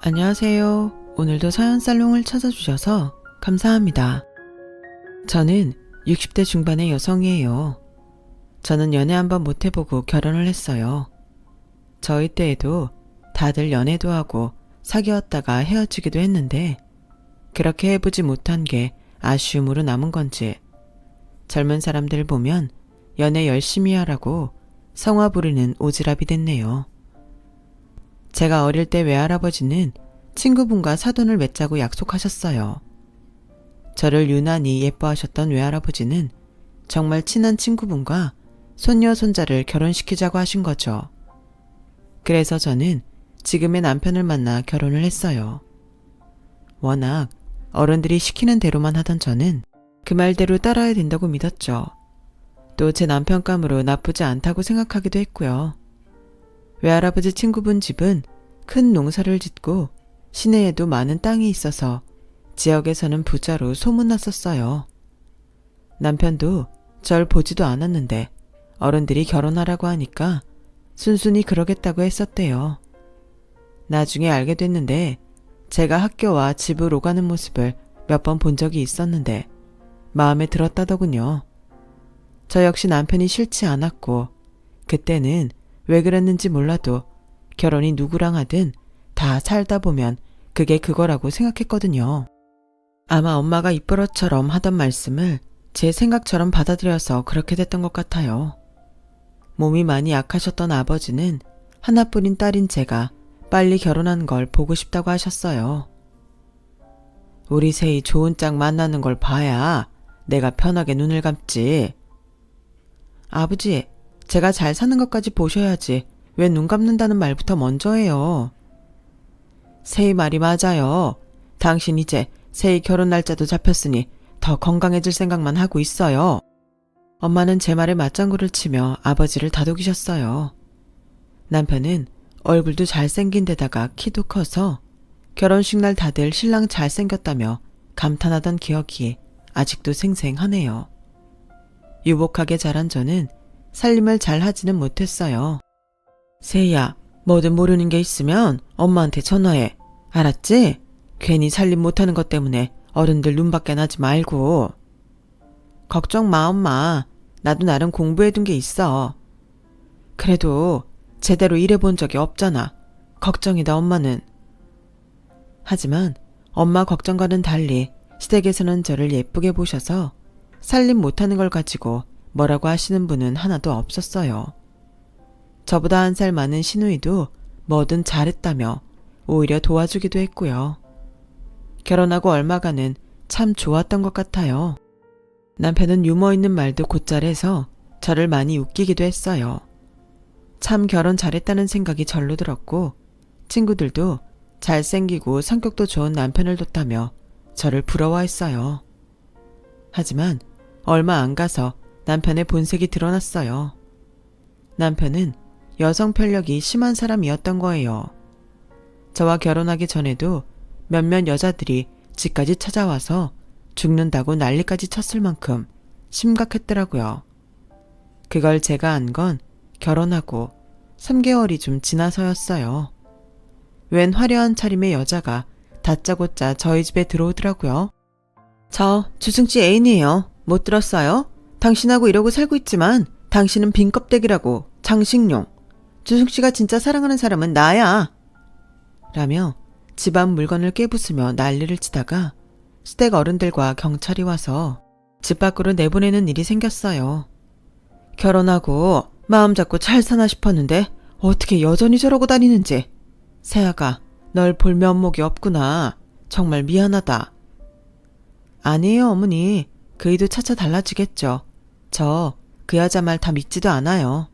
안녕하세요. 오늘도 사연살롱을 찾아주셔서 감사합니다. 저는 60대 중반의 여성이에요. 저는 연애 한번 못해보고 결혼을 했어요. 저희 때에도 다들 연애도 하고 사귀었다가 헤어지기도 했는데 그렇게 해보지 못한 게 아쉬움으로 남은 건지 젊은 사람들 보면 연애 열심히 하라고 성화 부리는 오지랖이 됐네요. 제가 어릴 때 외할아버지는 친구분과 사돈을 맺자고 약속하셨어요. 저를 유난히 예뻐하셨던 외할아버지는 정말 친한 친구분과 손녀 손자를 결혼시키자고 하신 거죠. 그래서 저는 지금의 남편을 만나 결혼을 했어요. 워낙 어른들이 시키는 대로만 하던 저는 그 말대로 따라야 된다고 믿었죠. 또 제 남편감으로 나쁘지 않다고 생각하기도 했고요. 외할아버지 친구분 집은 큰 농사를 짓고 시내에도 많은 땅이 있어서 지역에서는 부자로 소문났었어요. 남편도 절 보지도 않았는데 어른들이 결혼하라고 하니까 순순히 그러겠다고 했었대요. 나중에 알게 됐는데 제가 학교와 집을 오가는 모습을 몇 번 본 적이 있었는데 마음에 들었다더군요. 저 역시 남편이 싫지 않았고 그때는 왜 그랬는지 몰라도 결혼이 누구랑 하든 다 살다 보면 그게 그거라고 생각했거든요. 아마 엄마가 입버릇처럼 하던 말씀을 제 생각처럼 받아들여서 그렇게 됐던 것 같아요. 몸이 많이 약하셨던 아버지는 하나뿐인 딸인 제가 빨리 결혼한 걸 보고 싶다고 하셨어요. 우리 세이 좋은 짝 만나는 걸 봐야 내가 편하게 눈을 감지. 아버지, 제가 잘 사는 것까지 보셔야지 왜 눈 감는다는 말부터 먼저 해요. 세희 말이 맞아요. 당신 이제 세희 결혼 날짜도 잡혔으니 더 건강해질 생각만 하고 있어요. 엄마는 제 말에 맞장구를 치며 아버지를 다독이셨어요. 남편은 얼굴도 잘생긴 데다가 키도 커서 결혼식 날 다들 신랑 잘생겼다며 감탄하던 기억이 아직도 생생하네요. 유복하게 자란 저는 살림을 잘 하지는 못했어요. 세희야, 뭐든 모르는 게 있으면 엄마한테 전화해. 알았지? 괜히 살림 못하는 것 때문에 어른들 눈밖에 나지 말고. 걱정 마, 엄마. 나도 나름 공부해둔 게 있어. 그래도 제대로 일해본 적이 없잖아. 걱정이다, 엄마는. 하지만 엄마 걱정과는 달리 시댁에서는 저를 예쁘게 보셔서 살림 못하는 걸 가지고 뭐라고 하시는 분은 하나도 없었어요. 저보다 1살 많은 시누이도 뭐든 잘했다며 오히려 도와주기도 했고요. 결혼하고 얼마간은 참 좋았던 것 같아요. 남편은 유머 있는 말도 곧잘해서 저를 많이 웃기기도 했어요. 참 결혼 잘했다는 생각이 절로 들었고 친구들도 잘생기고 성격도 좋은 남편을 뒀다며 저를 부러워했어요. 하지만 얼마 안 가서 남편의 본색이 드러났어요. 남편은 여성 편력이 심한 사람이었던 거예요. 저와 결혼하기 전에도 몇몇 여자들이 집까지 찾아와서 죽는다고 난리까지 쳤을 만큼 심각했더라고요. 그걸 제가 안 건 결혼하고 3개월이 좀 지나서였어요. 웬 화려한 차림의 여자가 다짜고짜 저희 집에 들어오더라고요. 저 주승씨 애인이에요. 못 들었어요? 당신하고 이러고 살고 있지만 당신은 빈 껍데기라고. 장식용. 주승씨가 진짜 사랑하는 사람은 나야. 라며 집안 물건을 깨부수며 난리를 치다가 시댁 어른들과 경찰이 와서 집 밖으로 내보내는 일이 생겼어요. 결혼하고 마음 잡고 잘 사나 싶었는데 어떻게 여전히 저러고 다니는지. 세아가 널 볼 면목이 없구나. 정말 미안하다. 아니에요, 어머니. 그이도 차차 달라지겠죠. 저 그 여자 말 다 믿지도 않아요.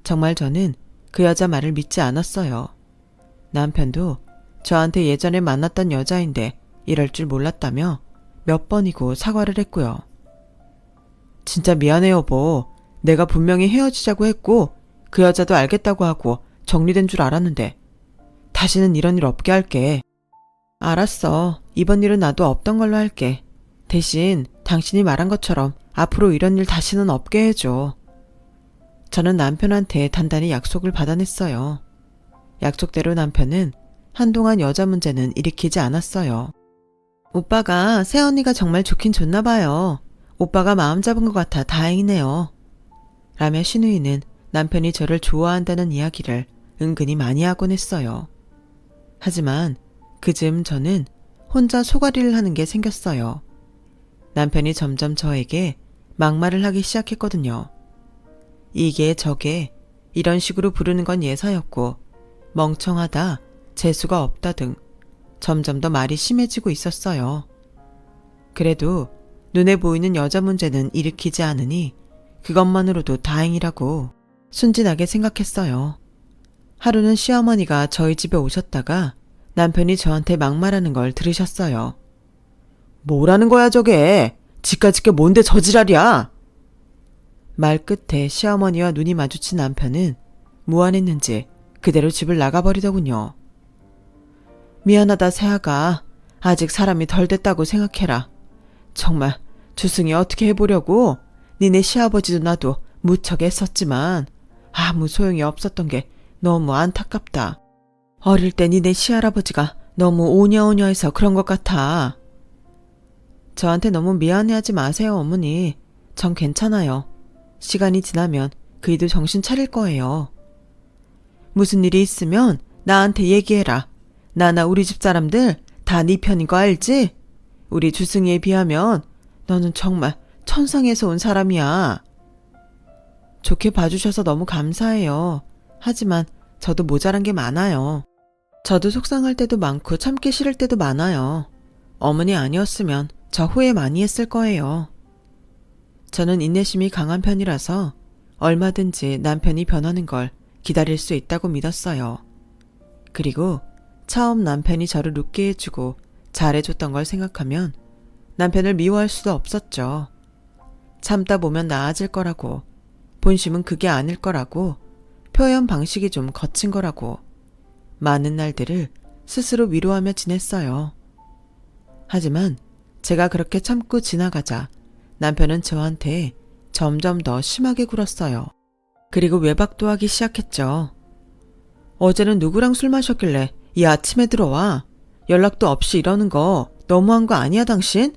정말 저는 그 여자 말을 믿지 않았어요. 남편도 저한테 예전에 만났던 여자인데 이럴 줄 몰랐다며 몇 번이고 사과를 했고요. 진짜 미안해 여보. 내가 분명히 헤어지자고 했고 그 여자도 알겠다고 하고 정리된 줄 알았는데 다시는 이런 일 없게 할게. 알았어. 이번 일은 나도 없던 걸로 할게. 대신 당신이 말한 것처럼 앞으로 이런 일 다시는 없게 해줘. 저는 남편한테 단단히 약속을 받아냈어요. 약속대로 남편은 한동안 여자 문제는 일으키지 않았어요. 오빠가 새언니가 정말 좋긴 좋나 봐요. 오빠가 마음 잡은 것 같아 다행이네요. 라며 신우이는 남편이 저를 좋아한다는 이야기를 은근히 많이 하곤 했어요. 하지만 그즈음 저는 혼자 소가리를 하는 게 생겼어요. 남편이 점점 저에게 막말을 하기 시작했거든요. 이게 저게 이런 식으로 부르는 건 예사였고 멍청하다, 재수가 없다 등 점점 더 말이 심해지고 있었어요. 그래도 눈에 보이는 여자 문제는 일으키지 않으니 그것만으로도 다행이라고 순진하게 생각했어요. 하루는 시어머니가 저희 집에 오셨다가 남편이 저한테 막말하는 걸 들으셨어요. 뭐라는 거야 저게? 지까짓 게 뭔데 저 지랄이야? 말 끝에 시어머니와 눈이 마주친 남편은 무안했는지 그대로 집을 나가버리더군요. 미안하다 새아가. 아직 사람이 덜 됐다고 생각해라. 정말 주승이 어떻게 해보려고? 니네 시아버지도 나도 무척 애썼지만 아무 소용이 없었던 게 너무 안타깝다. 어릴 때 니네 시할아버지가 너무 오냐오냐해서 그런 것 같아. 저한테 너무 미안해하지 마세요 어머니. 전 괜찮아요. 시간이 지나면 그이도 정신 차릴 거예요. 무슨 일이 있으면 나한테 얘기해라. 나나 우리 집 사람들 다 네 편인 거 알지? 우리 주승이에 비하면 너는 정말 천상에서 온 사람이야. 좋게 봐주셔서 너무 감사해요. 하지만 저도 모자란 게 많아요. 저도 속상할 때도 많고 참기 싫을 때도 많아요. 어머니 아니었으면 저 후회 많이 했을 거예요. 저는 인내심이 강한 편이라서 얼마든지 남편이 변하는 걸 기다릴 수 있다고 믿었어요. 그리고 처음 남편이 저를 웃게 해주고 잘해줬던 걸 생각하면 남편을 미워할 수도 없었죠. 참다 보면 나아질 거라고, 본심은 그게 아닐 거라고, 표현 방식이 좀 거친 거라고 많은 날들을 스스로 위로하며 지냈어요. 하지만 제가 그렇게 참고 지나가자 남편은 저한테 점점 더 심하게 굴었어요. 그리고 외박도 하기 시작했죠. 어제는 누구랑 술 마셨길래 이 아침에 들어와? 연락도 없이 이러는 거 너무한 거 아니야 당신?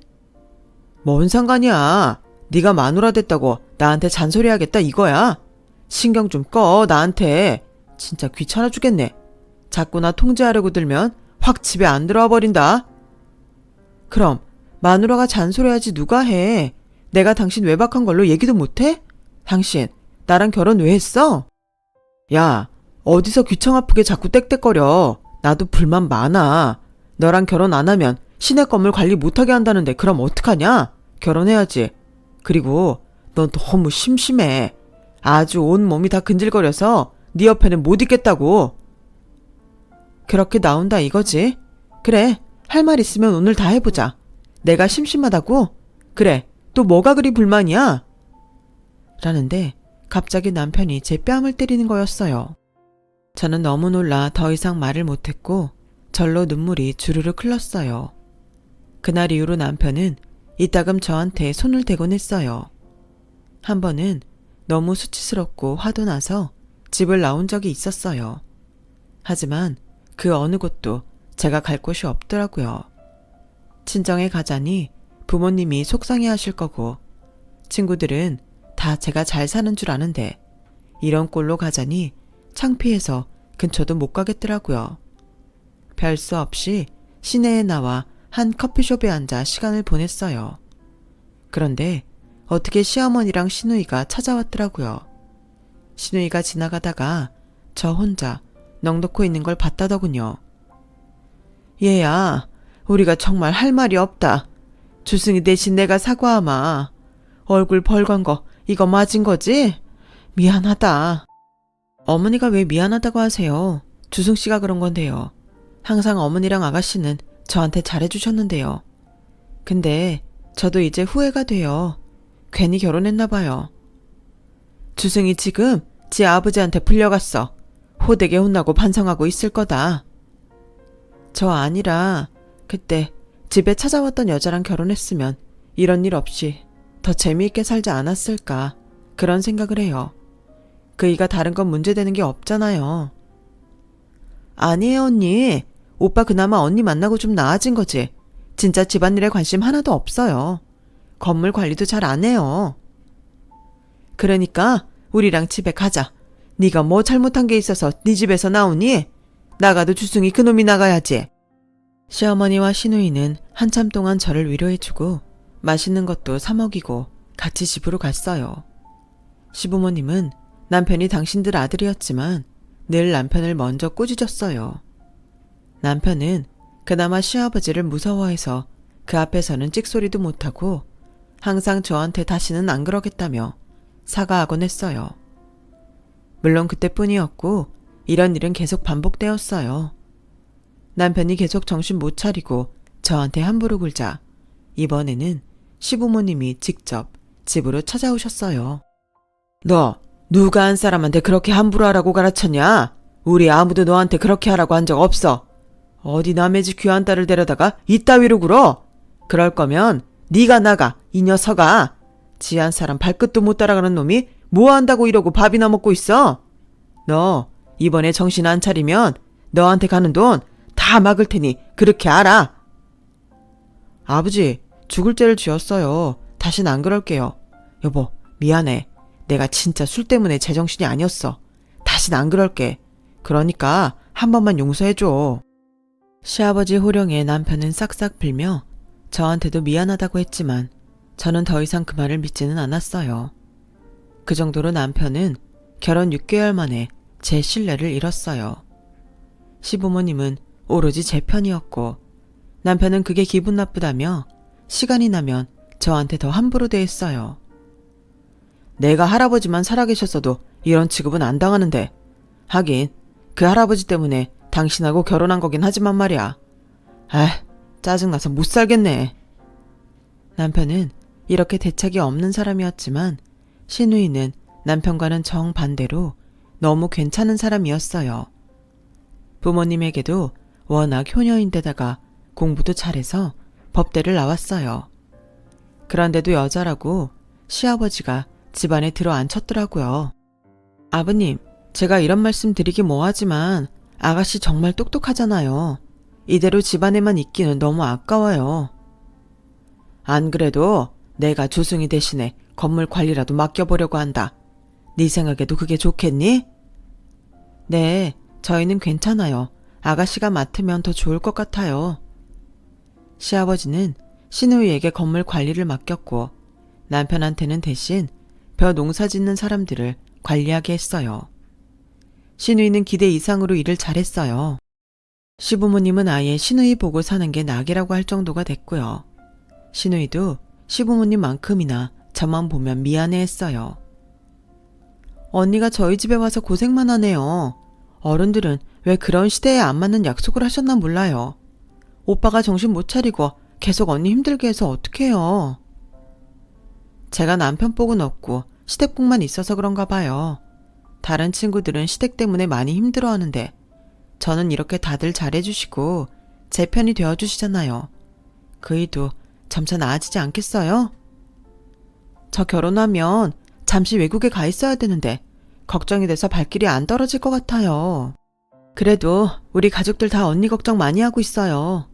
뭔 상관이야. 네가 마누라 됐다고 나한테 잔소리하겠다 이거야? 신경 좀 꺼 나한테. 진짜 귀찮아 죽겠네. 자꾸 나 통제하려고 들면 확 집에 안 들어와 버린다. 그럼 마누라가 잔소리하지 누가 해. 내가 당신 외박한 걸로 얘기도 못해? 당신 나랑 결혼 왜 했어? 야, 어디서 귀청 아프게 자꾸 떽떽거려. 나도 불만 많아. 너랑 결혼 안 하면 시내 건물 관리 못하게 한다는데 그럼 어떡하냐? 결혼해야지. 그리고 넌 너무 심심해. 아주 온 몸이 다 근질거려서 네 옆에는 못 있겠다고. 그렇게 나온다 이거지? 그래, 할 말 있으면 오늘 다 해보자. 내가 심심하다고? 그래, 또 뭐가 그리 불만이야? 라는데 갑자기 남편이 제 뺨을 때리는 거였어요. 저는 너무 놀라 더 이상 말을 못했고 절로 눈물이 주르륵 흘렀어요. 그날 이후로 남편은 이따금 저한테 손을 대곤 했어요. 한 번은 너무 수치스럽고 화도 나서 집을 나온 적이 있었어요. 하지만 그 어느 곳도 제가 갈 곳이 없더라고요. 친정에 가자니 부모님이 속상해 하실 거고 친구들은 다 제가 잘 사는 줄 아는데 이런 꼴로 가자니 창피해서 근처도 못 가겠더라고요. 별 수 없이 시내에 나와 한 커피숍에 앉아 시간을 보냈어요. 그런데 어떻게 시어머니랑 시누이가 찾아왔더라고요. 시누이가 지나가다가 저 혼자 넋놓고 있는 걸 봤다더군요. 얘야, 우리가 정말 할 말이 없다. 주승이 대신 내가 사과하마. 얼굴 벌건 거 이거 맞은 거지? 미안하다. 어머니가 왜 미안하다고 하세요? 주승씨가 그런 건데요. 항상 어머니랑 아가씨는 저한테 잘해주셨는데요. 근데 저도 이제 후회가 돼요. 괜히 결혼했나 봐요. 주승이 지금 지 아버지한테 풀려갔어. 호되게 혼나고 반성하고 있을 거다. 저 아니라 그때 집에 찾아왔던 여자랑 결혼했으면 이런 일 없이 더 재미있게 살지 않았을까 그런 생각을 해요. 그이가 다른 건 문제되는 게 없잖아요. 아니에요 언니. 오빠 그나마 언니 만나고 좀 나아진 거지. 진짜 집안일에 관심 하나도 없어요. 건물 관리도 잘 안 해요. 그러니까 우리랑 집에 가자. 네가 뭐 잘못한 게 있어서 네 집에서 나오니? 나가도 주승이 그놈이 나가야지. 시어머니와 시누이는 한참 동안 저를 위로해주고 맛있는 것도 사 먹이고 같이 집으로 갔어요. 시부모님은 남편이 당신들 아들이었지만 늘 남편을 먼저 꾸짖었어요. 남편은 그나마 시아버지를 무서워해서 그 앞에서는 찍소리도 못하고 항상 저한테 다시는 안 그러겠다며 사과하곤 했어요. 물론 그때뿐이었고 이런 일은 계속 반복되었어요. 남편이 계속 정신 못 차리고 저한테 함부로 굴자 이번에는 시부모님이 직접 집으로 찾아오셨어요. 너 누가 한 사람한테 그렇게 함부로 하라고 가르쳤냐? 우리 아무도 너한테 그렇게 하라고 한 적 없어. 어디 남의 집 귀한 딸을 데려다가 이따위로 굴어? 그럴 거면 네가 나가, 이 녀석아. 지한 사람 발끝도 못 따라가는 놈이 뭐 한다고 이러고 밥이나 먹고 있어? 너 이번에 정신 안 차리면 너한테 가는 돈 다 막을 테니 그렇게 알아. 아버지, 죽을 죄를 지었어요. 다신 안 그럴게요. 여보, 미안해. 내가 진짜 술 때문에 제정신이 아니었어. 다신 안 그럴게. 그러니까 한 번만 용서해줘. 시아버지 호령에 남편은 싹싹 빌며 저한테도 미안하다고 했지만 저는 더 이상 그 말을 믿지는 않았어요. 그 정도로 남편은 결혼 6개월 만에 제 신뢰를 잃었어요. 시부모님은 오로지 제 편이었고 남편은 그게 기분 나쁘다며 시간이 나면 저한테 더 함부로 대했어요. 내가 할아버지만 살아계셨어도 이런 취급은 안 당하는데 하긴 그 할아버지 때문에 당신하고 결혼한 거긴 하지만 말이야. 짜증나서 못 살겠네. 남편은 이렇게 대책이 없는 사람이었지만 시누이는 남편과는 정반대로 너무 괜찮은 사람이었어요. 부모님에게도 워낙 효녀인데다가 공부도 잘해서 법대를 나왔어요. 그런데도 여자라고 시아버지가 집안에 들어앉혔더라고요. 아버님, 제가 이런 말씀 드리기 뭐하지만 아가씨 정말 똑똑하잖아요. 이대로 집안에만 있기는 너무 아까워요. 안 그래도 내가 조승이 대신에 건물 관리라도 맡겨보려고 한다. 네 생각에도 그게 좋겠니? 네, 저희는 괜찮아요. 아가씨가 맡으면 더 좋을 것 같아요. 시아버지는 시누이에게 건물 관리를 맡겼고 남편한테는 대신 벼 농사 짓는 사람들을 관리하게 했어요. 시누이는 기대 이상으로 일을 잘했어요. 시부모님은 아예 시누이 보고 사는 게 낙이라고 할 정도가 됐고요. 시누이도 시부모님만큼이나 저만 보면 미안해했어요. 언니가 저희 집에 와서 고생만 하네요. 어른들은 왜 그런 시대에 안 맞는 약속을 하셨나 몰라요. 오빠가 정신 못 차리고 계속 언니 힘들게 해서 어떡해요. 제가 남편 복은 없고 시댁복만 있어서 그런가 봐요. 다른 친구들은 시댁 때문에 많이 힘들어하는데 저는 이렇게 다들 잘해주시고 제 편이 되어주시잖아요. 그이도 점차 나아지지 않겠어요? 저 결혼하면 잠시 외국에 가 있어야 되는데 걱정이 돼서 발길이 안 떨어질 것 같아요. 그래도 우리 가족들 다 언니 걱정 많이 하고 있어요.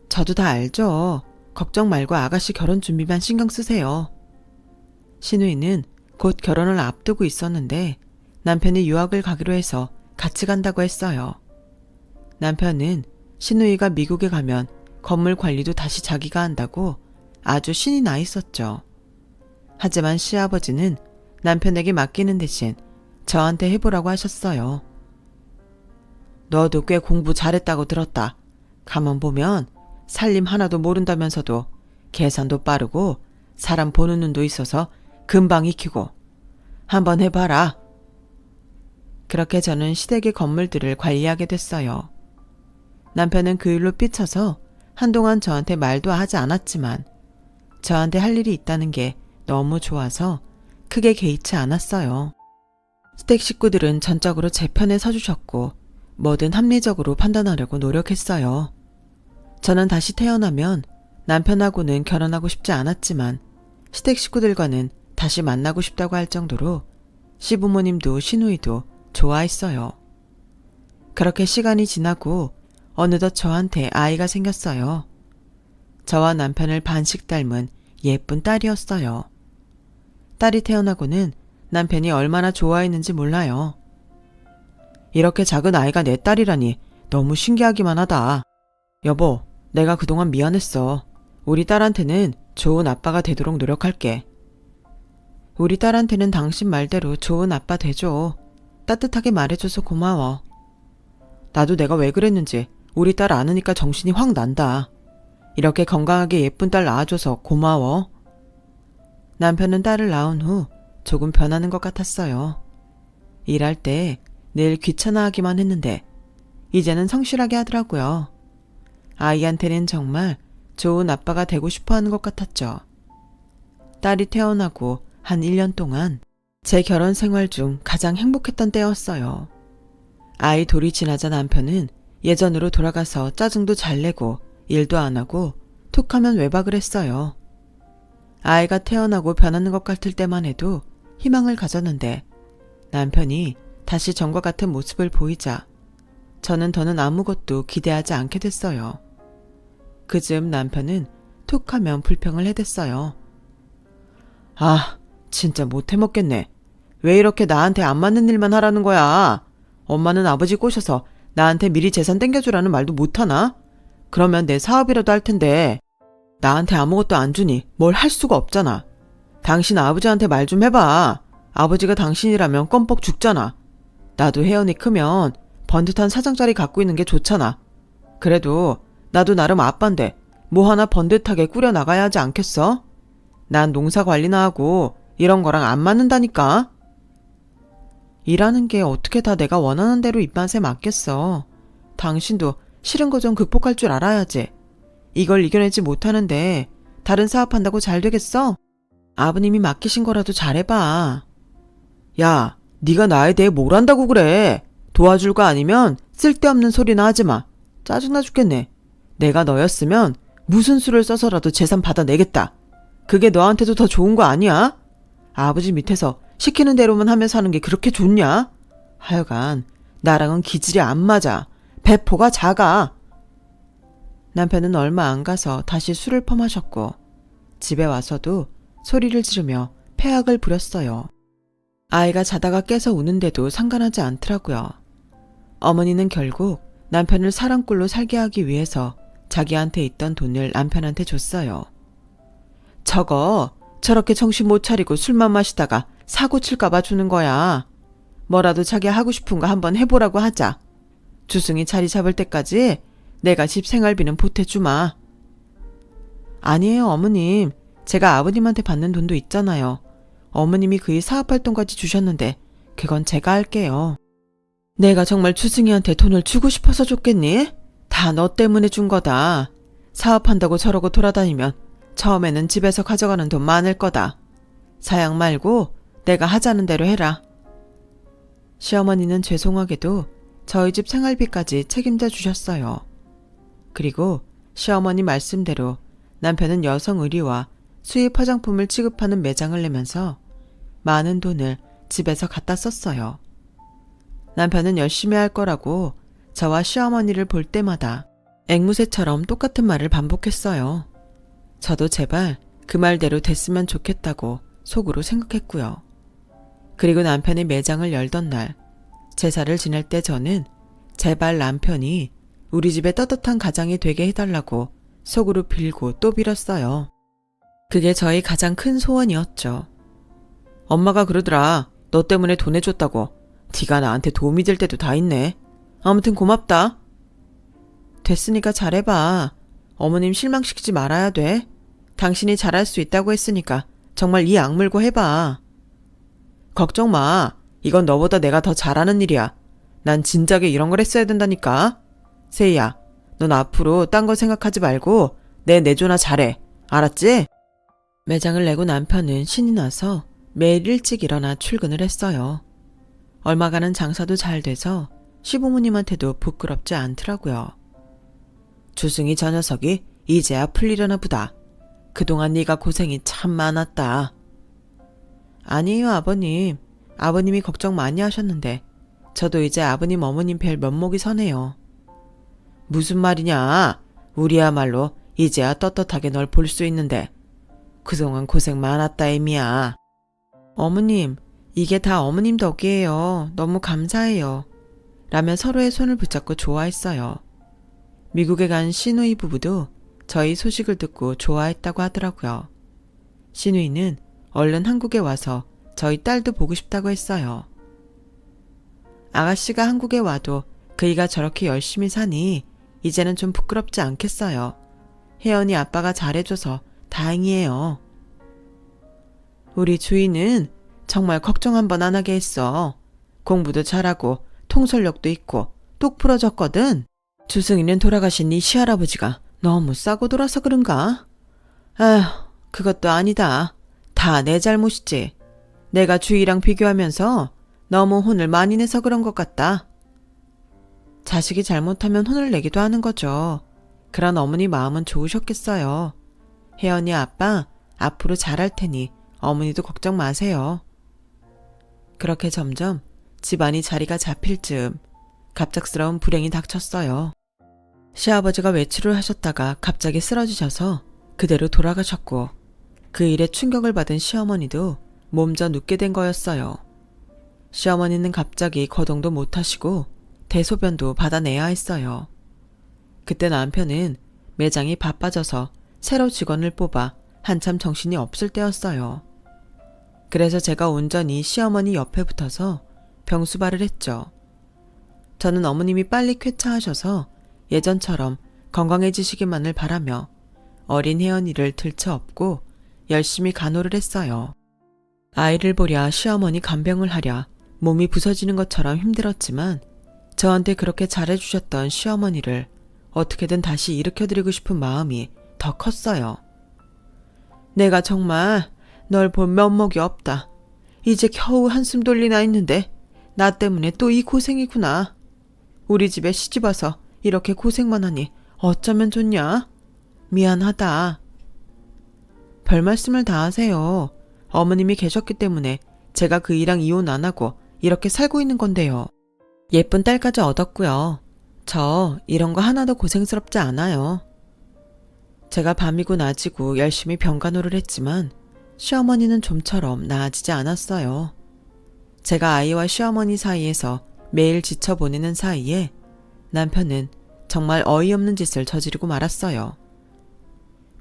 저도 다 알죠. 걱정 말고 아가씨 결혼 준비만 신경 쓰세요. 시누이는 곧 결혼을 앞두고 있었는데 남편이 유학을 가기로 해서 같이 간다고 했어요. 남편은 시누이가 미국에 가면 건물 관리도 다시 자기가 한다고 아주 신이 나 있었죠. 하지만 시아버지는 남편에게 맡기는 대신 저한테 해보라고 하셨어요. 너도 꽤 공부 잘했다고 들었다. 가만 보면 살림 하나도 모른다면서도 계산도 빠르고 사람 보는 눈도 있어서 금방 익히고 한번 해봐라. 그렇게 저는 시댁의 건물들을 관리하게 됐어요. 남편은 그 일로 삐쳐서 한동안 저한테 말도 하지 않았지만 저한테 할 일이 있다는 게 너무 좋아서 크게 개의치 않았어요. 시댁 식구들은 전적으로 제 편에 서주셨고 뭐든 합리적으로 판단하려고 노력했어요. 저는 다시 태어나면 남편하고는 결혼하고 싶지 않았지만 시댁 식구들과는 다시 만나고 싶다고 할 정도로 시부모님도 시누이도 좋아했어요. 그렇게 시간이 지나고 어느덧 저한테 아이가 생겼어요. 저와 남편을 반씩 닮은 예쁜 딸이었어요. 딸이 태어나고는 남편이 얼마나 좋아했는지 몰라요. 이렇게 작은 아이가 내 딸이라니 너무 신기하기만 하다. 여보, 내가 그동안 미안했어. 우리 딸한테는 좋은 아빠가 되도록 노력할게. 우리 딸한테는 당신 말대로 좋은 아빠 되줘. 따뜻하게 말해줘서 고마워. 나도 내가 왜 그랬는지 우리 딸 아느니까 정신이 확 난다. 이렇게 건강하게 예쁜 딸 낳아줘서 고마워. 남편은 딸을 낳은 후 조금 변하는 것 같았어요. 일할 때 늘 귀찮아하기만 했는데 이제는 성실하게 하더라고요. 아이한테는 정말 좋은 아빠가 되고 싶어 하는 것 같았죠. 딸이 태어나고 한 1년 동안 제 결혼 생활 중 가장 행복했던 때였어요. 아이 돌이 지나자 남편은 예전으로 돌아가서 짜증도 잘 내고 일도 안 하고 툭 하면 외박을 했어요. 아이가 태어나고 변하는 것 같을 때만 해도 희망을 가졌는데 남편이 다시 전과 같은 모습을 보이자 저는 더는 아무것도 기대하지 않게 됐어요. 그즈음 남편은 툭 하면 불평을 해댔어요. 아, 진짜 못 해먹겠네. 왜 이렇게 나한테 안 맞는 일만 하라는 거야? 엄마는 아버지 꼬셔서 나한테 미리 재산 땡겨주라는 말도 못하나? 그러면 내 사업이라도 할 텐데 나한테 아무것도 안 주니 뭘 할 수가 없잖아. 당신 아버지한테 말 좀 해봐. 아버지가 당신이라면 껌뻑 죽잖아. 나도 혜연이 크면 번듯한 사장자리 갖고 있는 게 좋잖아. 그래도 나도 나름 아빠인데 뭐 하나 번듯하게 꾸려나가야 하지 않겠어? 난 농사 관리나 하고 이런 거랑 안 맞는다니까. 일하는 게 어떻게 다 내가 원하는 대로 입맛에 맞겠어. 당신도 싫은 거 좀 극복할 줄 알아야지. 이걸 이겨내지 못하는데 다른 사업한다고 잘 되겠어? 아버님이 맡기신 거라도 잘해봐. 야, 네가 나에 대해 뭘 안다고 그래. 도와줄 거 아니면 쓸데없는 소리나 하지 마. 짜증나 죽겠네. 내가 너였으면 무슨 수를 써서라도 재산 받아내겠다. 그게 너한테도 더 좋은 거 아니야? 아버지 밑에서 시키는 대로만 하며 사는 게 그렇게 좋냐? 하여간 나랑은 기질이 안 맞아. 배포가 작아. 남편은 얼마 안 가서 다시 술을 퍼마셨고 집에 와서도 소리를 지르며 패악을 부렸어요. 아이가 자다가 깨서 우는데도 상관하지 않더라고요. 어머니는 결국 남편을 사랑꾼로 살게 하기 위해서 자기한테 있던 돈을 남편한테 줬어요. 저거 저렇게 정신 못 차리고 술만 마시다가 사고 칠까봐 주는 거야. 뭐라도 자기 하고 싶은 거 한번 해보라고 하자. 주승이 자리 잡을 때까지 내가 집 생활비는 보태주마. 아니에요, 어머님. 제가 아버님한테 받는 돈도 있잖아요. 어머님이 그이 사업활동까지 주셨는데 그건 제가 할게요. 내가 정말 주승이한테 돈을 주고 싶어서 줬겠니? 다 너 때문에 준 거다. 사업한다고 저러고 돌아다니면 처음에는 집에서 가져가는 돈 많을 거다. 사양 말고 내가 하자는 대로 해라. 시어머니는 죄송하게도 저희 집 생활비까지 책임져 주셨어요. 그리고 시어머니 말씀대로 남편은 여성 의류와 수입 화장품을 취급하는 매장을 내면서 많은 돈을 집에서 갖다 썼어요. 남편은 열심히 할 거라고 저와 시어머니를 볼 때마다 앵무새처럼 똑같은 말을 반복했어요. 저도 제발 그 말대로 됐으면 좋겠다고 속으로 생각했고요. 그리고 남편이 매장을 열던 날 제사를 지낼 때 저는 제발 남편이 우리 집에 따뜻한 가장이 되게 해달라고 속으로 빌고 또 빌었어요. 그게 저희 가장 큰 소원이었죠. 엄마가 그러더라. 너 때문에 돈 해줬다고. 네가 나한테 도움이 될 때도 다 있네. 아무튼 고맙다. 됐으니까 잘해봐. 어머님 실망시키지 말아야 돼. 당신이 잘할 수 있다고 했으니까 정말 이 악물고 해봐. 걱정 마. 이건 너보다 내가 더 잘하는 일이야. 난 진작에 이런 걸 했어야 된다니까. 세희야, 넌 앞으로 딴 거 생각하지 말고 내 내조나 잘해. 알았지? 매장을 내고 남편은 신이 나서 매일 일찍 일어나 출근을 했어요. 얼마간은 장사도 잘 돼서 시부모님한테도 부끄럽지 않더라고요. 주승이 저 녀석이 이제야 풀리려나 보다. 그동안 네가 고생이 참 많았다. 아니에요, 아버님. 아버님이 걱정 많이 하셨는데 저도 이제 아버님 어머님 뵐 면목이 서네요. 무슨 말이냐? 우리야말로 이제야 떳떳하게 널 볼 수 있는데 그동안 고생 많았다 애미야. 어머님, 이게 다 어머님 덕이에요. 너무 감사해요. 라며 서로의 손을 붙잡고 좋아했어요. 미국에 간 시누이 부부도 저희 소식을 듣고 좋아했다고 하더라고요. 시누이는 얼른 한국에 와서 저희 딸도 보고 싶다고 했어요. 아가씨가 한국에 와도 그이가 저렇게 열심히 사니 이제는 좀 부끄럽지 않겠어요. 혜연이 아빠가 잘해줘서 다행이에요. 우리 주인은 정말 걱정 한번 안 하게 했어. 공부도 잘하고 통솔력도 있고 똑 부러졌거든. 주승이는 돌아가신 네 시할아버지가 너무 싸고 돌아서 그런가? 아휴, 그것도 아니다. 다 내 잘못이지. 내가 주희랑 비교하면서 너무 혼을 많이 내서 그런 것 같다. 자식이 잘못하면 혼을 내기도 하는 거죠. 그런 어머니 마음은 좋으셨겠어요. 혜연이 아빠 앞으로 잘할 테니 어머니도 걱정 마세요. 그렇게 점점 집안이 자리가 잡힐 즈음 갑작스러운 불행이 닥쳤어요. 시아버지가 외출을 하셨다가 갑자기 쓰러지셔서 그대로 돌아가셨고 그 일에 충격을 받은 시어머니도 몸져 눕게 된 거였어요. 시어머니는 갑자기 거동도 못하시고 대소변도 받아내야 했어요. 그때 남편은 매장이 바빠져서 새로 직원을 뽑아 한참 정신이 없을 때였어요. 그래서 제가 온전히 시어머니 옆에 붙어서 병수발을 했죠. 저는 어머님이 빨리 쾌차하셔서 예전처럼 건강해지시기만을 바라며 어린 혜연이를 들쳐업고 열심히 간호를 했어요. 아이를 보랴 시어머니 간병을 하랴 몸이 부서지는 것처럼 힘들었지만 저한테 그렇게 잘해주셨던 시어머니를 어떻게든 다시 일으켜드리고 싶은 마음이 더 컸어요. 내가 정말 널 볼 면목이 없다. 이제 겨우 한숨 돌리나 했는데 나 때문에 또 이 고생이구나. 우리 집에 시집와서 이렇게 고생만 하니 어쩌면 좋냐? 미안하다. 별 말씀을 다 하세요. 어머님이 계셨기 때문에 제가 그이랑 이혼 안 하고 이렇게 살고 있는 건데요. 예쁜 딸까지 얻었고요. 저 이런 거 하나도 고생스럽지 않아요. 제가 밤이고 낮이고 열심히 병간호를 했지만 시어머니는 좀처럼 나아지지 않았어요. 제가 아이와 시어머니 사이에서 매일 지쳐 보내는 사이에 남편은 정말 어이없는 짓을 저지르고 말았어요.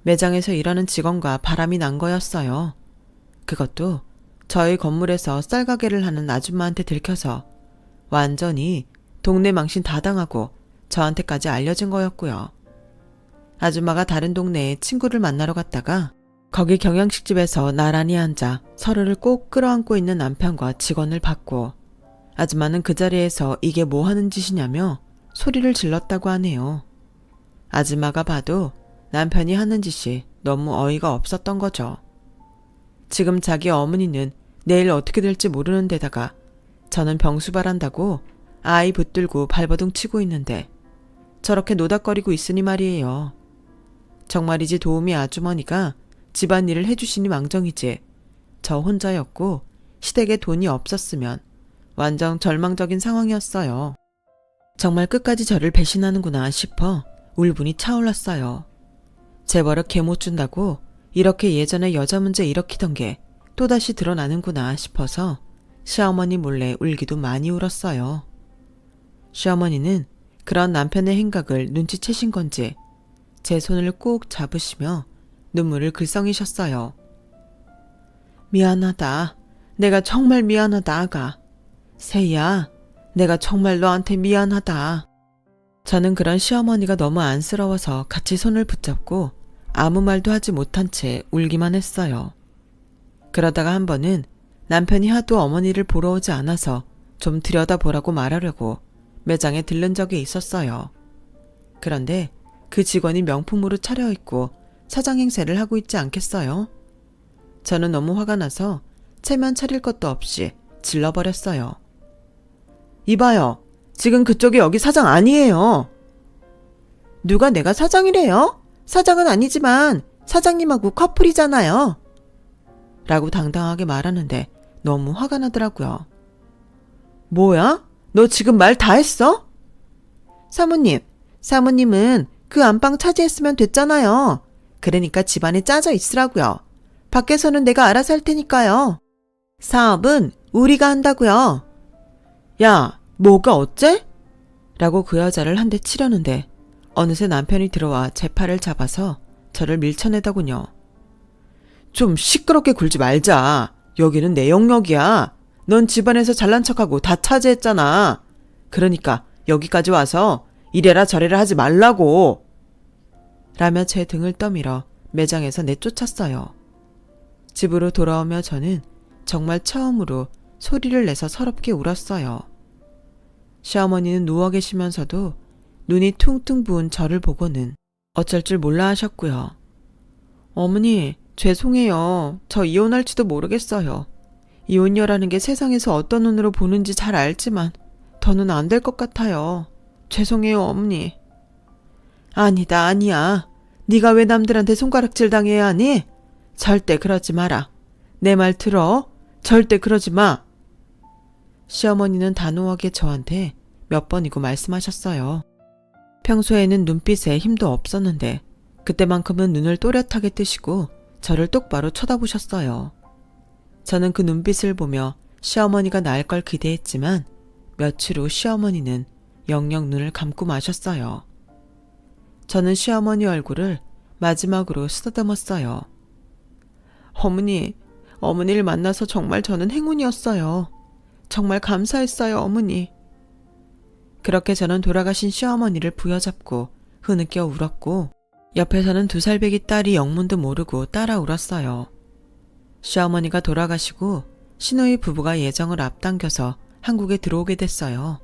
매장에서 일하는 직원과 바람이 난 거였어요. 그것도 저희 건물에서 쌀가게를 하는 아줌마한테 들켜서 완전히 동네 망신 다 당하고 저한테까지 알려진 거였고요. 아줌마가 다른 동네에 친구를 만나러 갔다가 거기 경양식집에서 나란히 앉아 서로를 꼭 끌어안고 있는 남편과 직원을 봤고 아줌마는 그 자리에서 이게 뭐 하는 짓이냐며 소리를 질렀다고 하네요. 아줌마가 봐도 남편이 하는 짓이 너무 어이가 없었던 거죠. 지금 자기 어머니는 내일 어떻게 될지 모르는 데다가 저는 병수발한다고 아이 붙들고 발버둥 치고 있는데 저렇게 노닥거리고 있으니 말이에요. 정말이지 도우미 아주머니가 집안일을 해주시니 망정이지 저 혼자였고 시댁에 돈이 없었으면 완전 절망적인 상황이었어요. 정말 끝까지 저를 배신하는구나 싶어 울분이 차올랐어요. 제 버릇 개 못 준다고 이렇게 예전에 여자 문제 일으키던 게 또다시 드러나는구나 싶어서 시어머니 몰래 울기도 많이 울었어요. 시어머니는 그런 남편의 행각을 눈치채신 건지 제 손을 꼭 잡으시며 눈물을 글썽이셨어요. 미안하다. 내가 정말 미안하다, 아가. 세희야, 내가 정말 너한테 미안하다. 저는 그런 시어머니가 너무 안쓰러워서 같이 손을 붙잡고 아무 말도 하지 못한 채 울기만 했어요. 그러다가 한 번은 남편이 하도 어머니를 보러 오지 않아서 좀 들여다보라고 말하려고 매장에 들른 적이 있었어요. 그런데 그 직원이 명품으로 차려입고 사장 행세를 하고 있지 않겠어요? 저는 너무 화가 나서 체면 차릴 것도 없이 질러버렸어요. 이봐요. 지금 그쪽이 여기 사장 아니에요. 누가 내가 사장이래요? 사장은 아니지만 사장님하고 커플이잖아요. 라고 당당하게 말하는데 너무 화가 나더라고요. 뭐야? 너 지금 말 다 했어? 사모님, 사모님은 그 안방 차지했으면 됐잖아요. 그러니까 집안에 짜져 있으라고요. 밖에서는 내가 알아서 할 테니까요. 사업은 우리가 한다고요. 야, 뭐가 어째? 라고 그 여자를 한 대 치려는데 어느새 남편이 들어와 제 팔을 잡아서 저를 밀쳐내더군요. 좀 시끄럽게 굴지 말자. 여기는 내 영역이야. 넌 집안에서 잘난 척하고 다 차지했잖아. 그러니까 여기까지 와서 이래라 저래라 하지 말라고. 라며 제 등을 떠밀어 매장에서 내쫓았어요. 집으로 돌아오며 저는 정말 처음으로 소리를 내서 서럽게 울었어요. 시어머니는 누워 계시면서도 눈이 퉁퉁 부은 저를 보고는 어쩔 줄 몰라 하셨고요. 어머니, 죄송해요. 저 이혼할지도 모르겠어요. 이혼녀라는 게 세상에서 어떤 눈으로 보는지 잘 알지만 더는 안 될 것 같아요. 죄송해요, 어머니. 아니다, 아니야. 네가 왜 남들한테 손가락질 당해야 하니? 절대 그러지 마라. 내 말 들어? 절대 그러지 마. 시어머니는 단호하게 저한테 몇 번이고 말씀하셨어요. 평소에는 눈빛에 힘도 없었는데 그때만큼은 눈을 또렷하게 뜨시고 저를 똑바로 쳐다보셨어요. 저는 그 눈빛을 보며 시어머니가 나을 걸 기대했지만 며칠 후 시어머니는 영영 눈을 감고 마셨어요. 저는 시어머니 얼굴을 마지막으로 쓰다듬었어요. 어머니를 만나서 정말 저는 행운이었어요. 정말 감사했어요, 어머니. 그렇게 저는 돌아가신 시어머니를 부여잡고 흐느껴 울었고 옆에서는 2살배기 딸이 영문도 모르고 따라 울었어요. 시어머니가 돌아가시고 시누이 부부가 예정을 앞당겨서 한국에 들어오게 됐어요.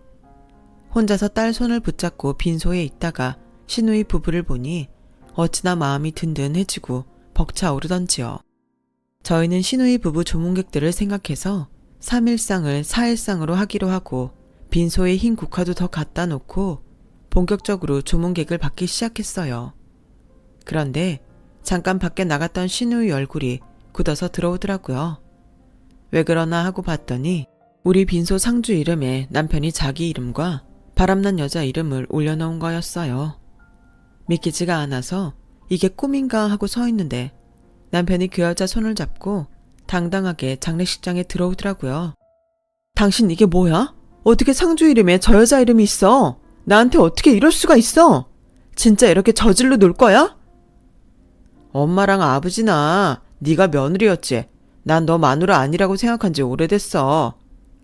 혼자서 딸 손을 붙잡고 빈소에 있다가 시누이 부부를 보니 어찌나 마음이 든든해지고 벅차오르던지요. 저희는 시누이 부부 조문객들을 생각해서 3일상을 4일상으로 하기로 하고 빈소에 흰 국화도 더 갖다 놓고 본격적으로 조문객을 받기 시작했어요. 그런데 잠깐 밖에 나갔던 시누이 얼굴이 굳어서 들어오더라고요. 왜 그러나 하고 봤더니 우리 빈소 상주 이름에 남편이 자기 이름과 바람난 여자 이름을 올려놓은 거였어요. 믿기지가 않아서 이게 꿈인가 하고 서 있는데 남편이 그 여자 손을 잡고 당당하게 장례식장에 들어오더라고요. 당신 이게 뭐야? 어떻게 상주 이름에 저 여자 이름이 있어? 나한테 어떻게 이럴 수가 있어? 진짜 이렇게 저질로 놀 거야? 엄마랑 아버지나 네가 며느리였지. 난 너 마누라 아니라고 생각한 지 오래됐어.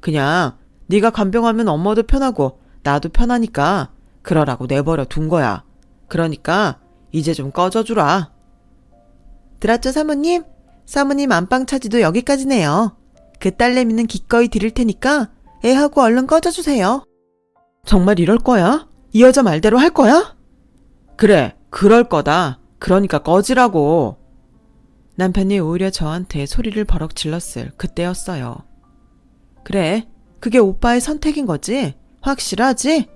그냥 네가 간병하면 엄마도 편하고 나도 편하니까 그러라고 내버려 둔 거야. 그러니까 이제 좀 꺼져주라. 들었죠, 사모님? 사모님 안방 차지도 여기까지네요. 그 딸내미는 기꺼이 드릴 테니까 애하고 얼른 꺼져주세요. 정말 이럴 거야? 이 여자 말대로 할 거야? 그래, 그럴 거다. 그러니까 꺼지라고. 남편이 오히려 저한테 소리를 버럭 질렀을 그때였어요. 그래, 그게 오빠의 선택인 거지? 확실하지?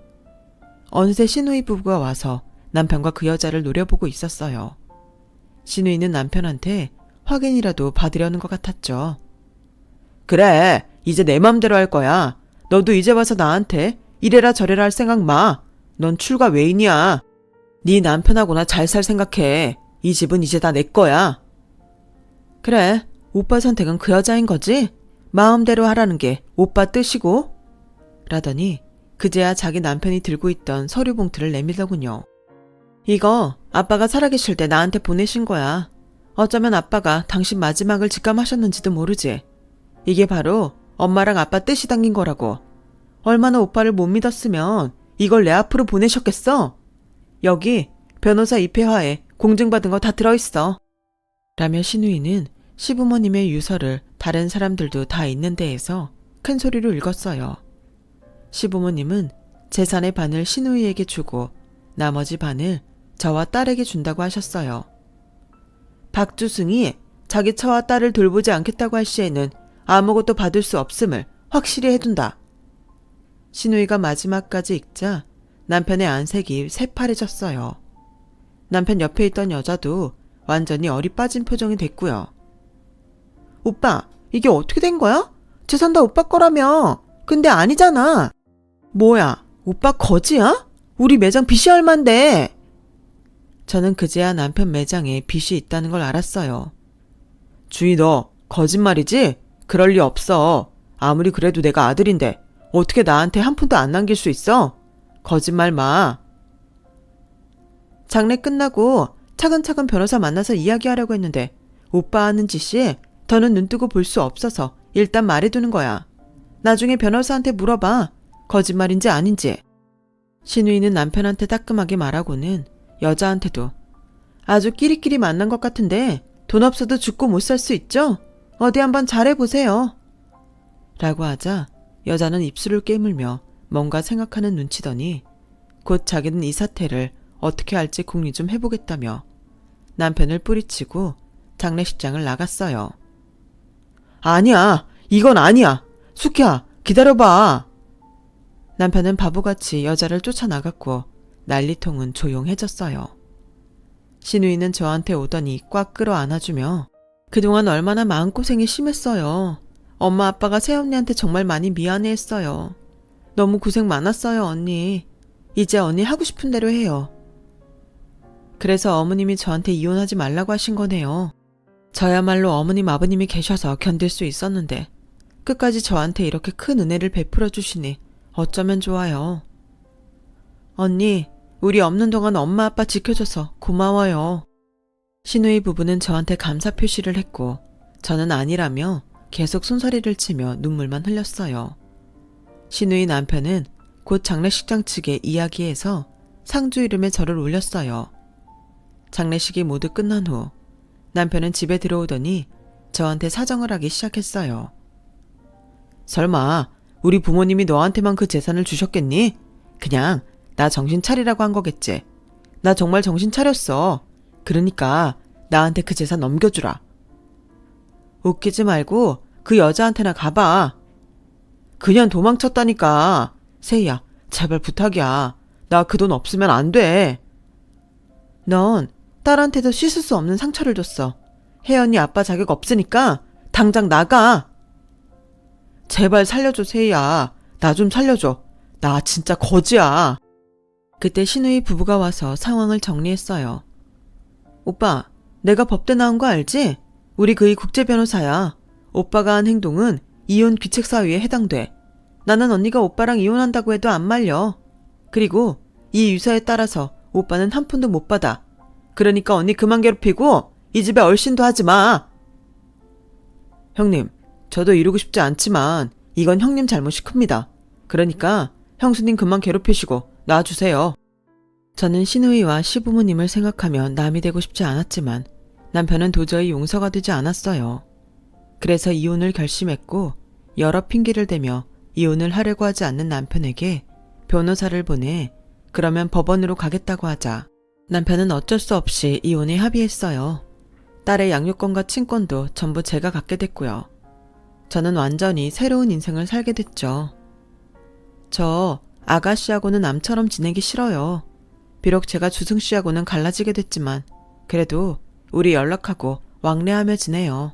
어느새 시누이 부부가 와서 남편과 그 여자를 노려보고 있었어요. 시누이는 남편한테 확인이라도 받으려는 것 같았죠. 그래, 이제 내 맘대로 할 거야. 너도 이제 와서 나한테 이래라 저래라 할 생각 마. 넌 출가 외인이야. 네 남편하고나 잘 살 생각해. 이 집은 이제 다 내 거야. 그래, 오빠 선택은 그 여자인 거지? 마음대로 하라는 게 오빠 뜻이고? 라더니 그제야 자기 남편이 들고 있던 서류 봉투를 내밀더군요. 이거 아빠가 살아계실 때 나한테 보내신 거야. 어쩌면 아빠가 당신 마지막을 직감하셨는지도 모르지. 이게 바로 엄마랑 아빠 뜻이 담긴 거라고. 얼마나 오빠를 못 믿었으면 이걸 내 앞으로 보내셨겠어? 여기 변호사 입회화에 공증받은 거 다 들어있어. 라며 시누이는 시부모님의 유서를 다른 사람들도 다 있는 데에서 큰 소리로 읽었어요. 시부모님은 재산의 반을 시누이에게 주고 나머지 반을 저와 딸에게 준다고 하셨어요. 박주승이 자기 처와 딸을 돌보지 않겠다고 할 시에는 아무것도 받을 수 없음을 확실히 해둔다. 시누이가 마지막까지 읽자 남편의 안색이 새파래졌어요. 남편 옆에 있던 여자도 완전히 얼이 빠진 표정이 됐고요. 오빠, 이게 어떻게 된 거야? 재산 다 오빠 거라며. 근데 아니잖아. 뭐야, 오빠 거지야? 우리 매장 빚이 얼만데? 저는 그제야 남편 매장에 빚이 있다는 걸 알았어요. 주희 너 거짓말이지? 그럴 리 없어. 아무리 그래도 내가 아들인데 어떻게 나한테 한 푼도 안 남길 수 있어? 거짓말 마. 장례 끝나고 차근차근 변호사 만나서 이야기하려고 했는데 오빠 하는 짓이 더는 눈뜨고 볼 수 없어서 일단 말해두는 거야. 나중에 변호사한테 물어봐. 거짓말인지 아닌지. 신우이는 남편한테 따끔하게 말하고는 여자한테도 아주 끼리끼리 만난 것 같은데 돈 없어도 죽고 못 살 수 있죠? 어디 한번 잘해보세요. 라고 하자 여자는 입술을 깨물며 뭔가 생각하는 눈치더니 곧 자기는 이 사태를 어떻게 할지 궁리 좀 해보겠다며 남편을 뿌리치고 장례식장을 나갔어요. 아니야, 이건 아니야. 숙희야, 기다려봐. 남편은 바보같이 여자를 쫓아나갔고 난리통은 조용해졌어요. 신우이는 저한테 오더니 꽉 끌어안아주며 그동안 얼마나 마음고생이 심했어요. 엄마 아빠가 새언니한테 정말 많이 미안해했어요. 너무 고생 많았어요, 언니. 이제 언니 하고 싶은 대로 해요. 그래서 어머님이 저한테 이혼하지 말라고 하신 거네요. 저야말로 어머님 아버님이 계셔서 견딜 수 있었는데 끝까지 저한테 이렇게 큰 은혜를 베풀어 주시니 어쩌면 좋아요. 언니, 우리 없는 동안 엄마 아빠 지켜줘서 고마워요. 신우이 부부는 저한테 감사 표시를 했고 저는 아니라며 계속 손사래를 치며 눈물만 흘렸어요. 신우이 남편은 곧 장례식장 측에 이야기해서 상주 이름에 저를 올렸어요. 장례식이 모두 끝난 후 남편은 집에 들어오더니 저한테 사정을 하기 시작했어요. 설마 우리 부모님이 너한테만 그 재산을 주셨겠니? 그냥 나 정신 차리라고 한 거겠지. 나 정말 정신 차렸어. 그러니까 나한테 그 재산 넘겨주라. 웃기지 말고 그 여자한테나 가봐. 그냥 도망쳤다니까. 세희야, 제발 부탁이야. 나 그 돈 없으면 안 돼. 넌 딸한테도 씻을 수 없는 상처를 줬어. 혜연이 아빠 자격 없으니까 당장 나가. 제발 살려줘, 세희야. 나 좀 살려줘. 나 진짜 거지야. 그때 신우이 부부가 와서 상황을 정리했어요. 오빠, 내가 법대 나온 거 알지? 우리 그이 국제 변호사야. 오빠가 한 행동은 이혼 귀책 사유에 해당돼. 나는 언니가 오빠랑 이혼한다고 해도 안 말려. 그리고 이 유서에 따라서 오빠는 한 푼도 못 받아. 그러니까 언니 그만 괴롭히고 이 집에 얼씬도 하지 마. 형님, 저도 이러고 싶지 않지만 이건 형님 잘못이 큽니다. 그러니까 형수님 그만 괴롭히시고 놔주세요. 저는 신우이와 시부모님을 생각하며 남이 되고 싶지 않았지만 남편은 도저히 용서가 되지 않았어요. 그래서 이혼을 결심했고 여러 핑계를 대며 이혼을 하려고 하지 않는 남편에게 변호사를 보내 그러면 법원으로 가겠다고 하자 남편은 어쩔 수 없이 이혼에 합의했어요. 딸의 양육권과 친권도 전부 제가 갖게 됐고요. 저는 완전히 새로운 인생을 살게 됐죠. 저 아가씨하고는 남처럼 지내기 싫어요. 비록 제가 주승씨하고는 갈라지게 됐지만 그래도 우리 연락하고 왕래하며 지내요.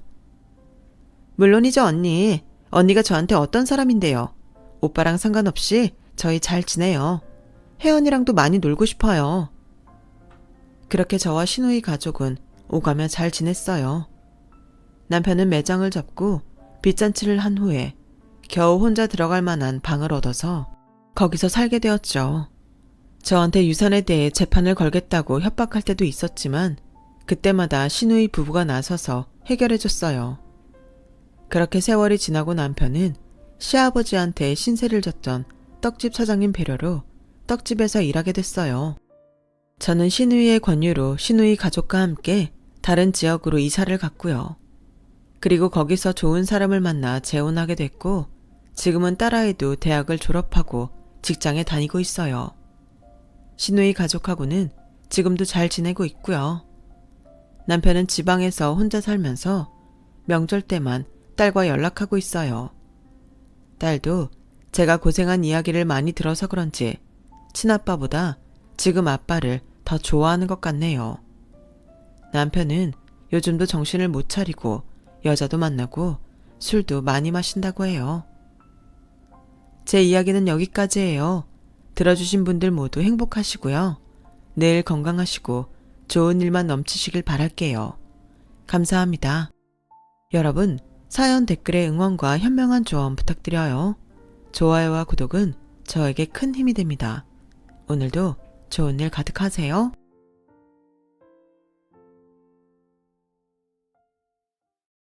물론이죠, 언니. 언니가 저한테 어떤 사람인데요. 오빠랑 상관없이 저희 잘 지내요. 혜연이랑도 많이 놀고 싶어요. 그렇게 저와 신우이 가족은 오가며 잘 지냈어요. 남편은 매장을 접고 빚잔치를 한 후에 겨우 혼자 들어갈 만한 방을 얻어서 거기서 살게 되었죠. 저한테 유산에 대해 재판을 걸겠다고 협박할 때도 있었지만 그때마다 신우이 부부가 나서서 해결해줬어요. 그렇게 세월이 지나고 남편은 시아버지한테 신세를 졌던 떡집 사장님 배려로 떡집에서 일하게 됐어요. 저는 신우이의 권유로 신우이 가족과 함께 다른 지역으로 이사를 갔고요. 그리고 거기서 좋은 사람을 만나 재혼하게 됐고 지금은 딸아이도 대학을 졸업하고 직장에 다니고 있어요. 신우이 가족하고는 지금도 잘 지내고 있고요. 남편은 지방에서 혼자 살면서 명절 때만 딸과 연락하고 있어요. 딸도 제가 고생한 이야기를 많이 들어서 그런지 친아빠보다 지금 아빠를 더 좋아하는 것 같네요. 남편은 요즘도 정신을 못 차리고 여자도 만나고 술도 많이 마신다고 해요. 제 이야기는 여기까지예요. 들어주신 분들 모두 행복하시고요. 늘 건강하시고 좋은 일만 넘치시길 바랄게요. 감사합니다. 여러분, 사연 댓글에 응원과 현명한 조언 부탁드려요. 좋아요와 구독은 저에게 큰 힘이 됩니다. 오늘도 좋은 일 가득하세요.